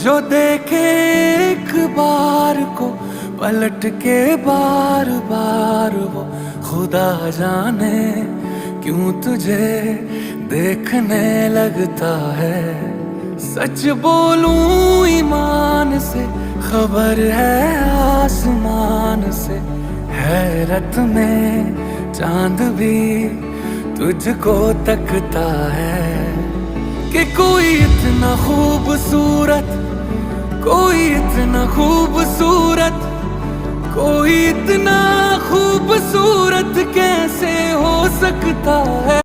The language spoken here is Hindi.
जो देखे एक बार को पलट के बार बार वो खुदा जाने क्यों तुझे देखने लगता है। सच बोलूं ईमान से खबर है आसमान से, हैरत में चांद भी तुझको तकता है कि कोई इतना खूबसूरत, कोई इतना खूबसूरत, कोई इतना खूबसूरत कैसे हो सकता है।